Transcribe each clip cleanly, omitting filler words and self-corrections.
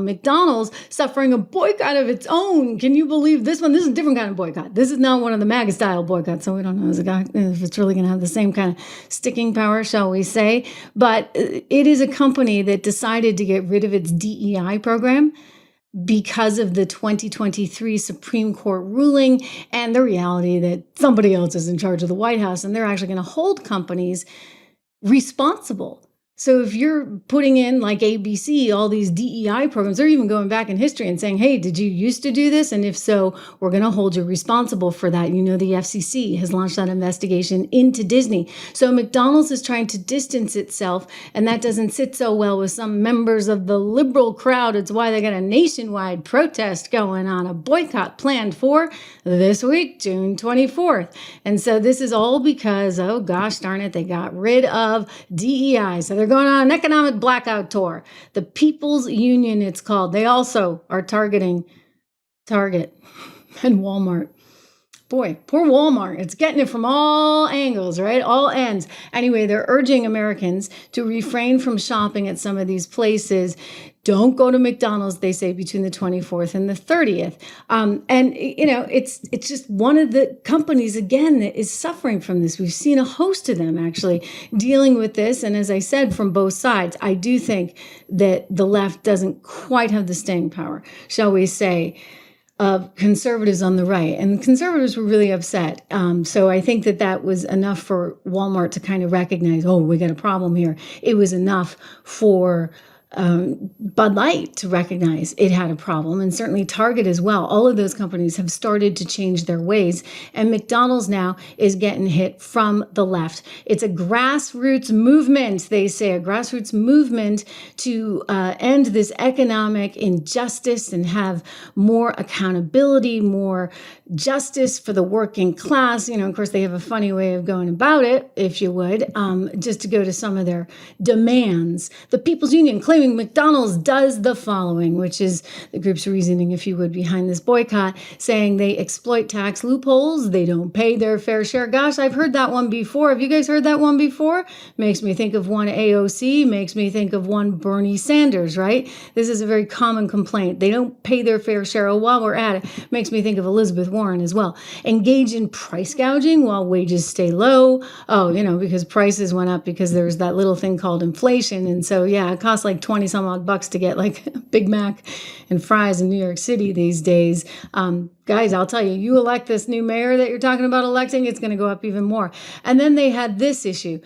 McDonald's suffering a boycott of its own. Can you believe this one? This is a different kind of boycott. This is not one of the MAGA style boycotts. So we don't know if it's really going to have the same kind of sticking power, shall we say. But it is a company that decided to get rid of its DEI program because of the 2023 Supreme Court ruling and the reality that somebody else is in charge of the White House, and they're actually going to hold companies responsible. So if you're putting in, like ABC, all these DEI programs, they're even going back in history and saying, hey, did you used to do this? And if so, we're going to hold you responsible for that. You know, the FCC has launched that investigation into Disney. So McDonald's is trying to distance itself, and that doesn't sit so well with some members of the liberal crowd. It's why they got a nationwide protest going on, a boycott planned for this week, June 24th. And so this is all because, oh gosh darn it, they got rid of DEI. So they're going on an economic blackout tour. The People's Union, it's called. They also are targeting Target and Walmart. Boy, poor Walmart. It's getting it from all angles, right? All ends. Anyway, they're urging Americans to refrain from shopping at some of these places. Don't go to McDonald's, they say, between the 24th and the 30th. And, you know, it's just one of the companies, again, that is suffering from this. We've seen a host of them actually dealing with this. And as I said, from both sides, I do think that the left doesn't quite have the staying power, shall we say, of conservatives on the right. And the conservatives were really upset. So I think that was enough for Walmart to kind of recognize, oh, we got a problem here. It was enough for Bud Light to recognize it had a problem, and certainly Target as well. All of those companies have started to change their ways, and McDonald's now is getting hit from the left. It's a grassroots movement, they say, a grassroots movement to end this economic injustice and have more accountability, more justice for the working class. You know, of course, they have a funny way of going about it, if you would, just to go to some of their demands. The People's Union claiming McDonald's does the following, which is the group's reasoning, if you would, behind this boycott, saying they exploit tax loopholes, they don't pay their fair share. Gosh, I've heard that one before. Have you guys heard that one before? Makes me think of one AOC, makes me think of one Bernie Sanders, right? This is a very common complaint. They don't pay their fair share. Oh, while we're at it, makes me think of Elizabeth Warren as well. Engage in price gouging while wages stay low. Oh, you know, because prices went up because there's that little thing called inflation. And so, yeah, it costs like 20 some odd bucks to get like a Big Mac and fries in New York City these days. Guys, I'll tell you, you elect this new mayor that you're talking about electing, it's going to go up even more. And then they had this issue.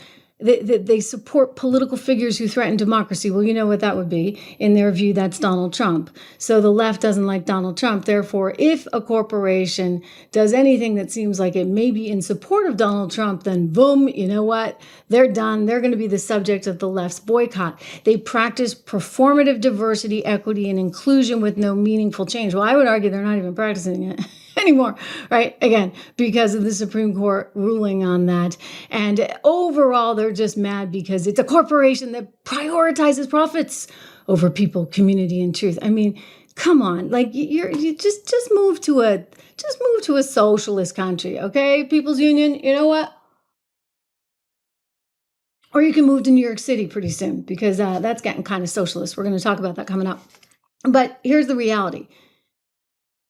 They support political figures who threaten democracy. Well, you know what that would be. In their view, that's Donald Trump. So the left doesn't like Donald Trump. Therefore, if a corporation does anything that seems like it may be in support of Donald Trump, then boom, you know what? They're done. They're going to be the subject of the left's boycott. They practice performative diversity, equity, and inclusion with no meaningful change. Well, I would argue they're not even practicing it anymore, right? Again, because of the Supreme Court ruling on that. And overall, they're just mad because it's a corporation that prioritizes profits over people, community, and truth. I mean, come on, like you just move to a socialist country, okay? People's Union, you know what? Or you can move to New York City pretty soon because that's getting kind of socialist. We're going to talk about that coming up. But here's the reality.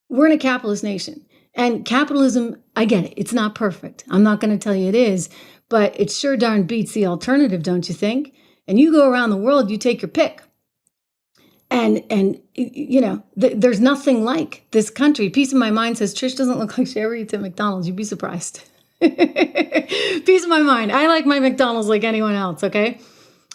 We're in a capitalist nation, and capitalism, I get it. It's not perfect. I'm not going to tell you it is, but it sure darn beats the alternative, don't you think? And you go around the world, you take your pick. And you know, there's nothing like this country. Peace of my mind says, Trish doesn't look like she ever eats at McDonald's. You'd be surprised. Peace of my mind. I like my McDonald's like anyone else, okay?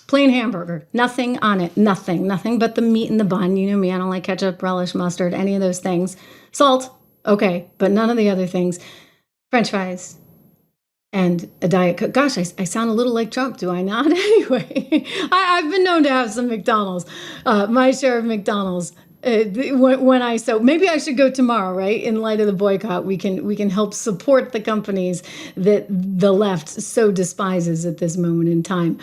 Plain hamburger, nothing on it, nothing but the meat and the bun. You know me, I don't like ketchup, relish, mustard, any of those things. Salt, okay, but none of the other things. French fries and a Diet Coke. Gosh, I sound a little like Trump, do I not? Anyway, I've been known to have some McDonald's, my share of McDonald's. So maybe I should go tomorrow, right? In light of the boycott, we can help support the companies that the left so despises at this moment in time.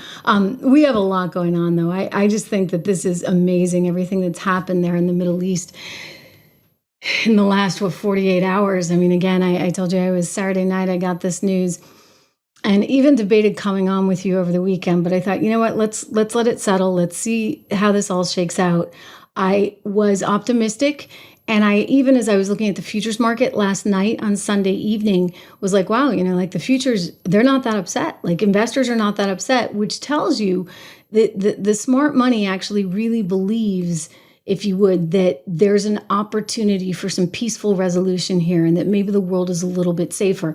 We have a lot going on, though. I just think that this is amazing. Everything that's happened there in the Middle East in the last 48 hours. I mean, again, I told you I was Saturday night. I got this news. And even debated coming on with you over the weekend, but I thought, you know what, let's let it settle. Let's see how this all shakes out. I was optimistic. And I, even as I was looking at the futures market last night on Sunday evening, was like, wow, like the futures, they're not that upset. Like investors are not that upset, which tells you that the smart money actually really believes, if you would, that there's an opportunity for some peaceful resolution here and that maybe the world is a little bit safer.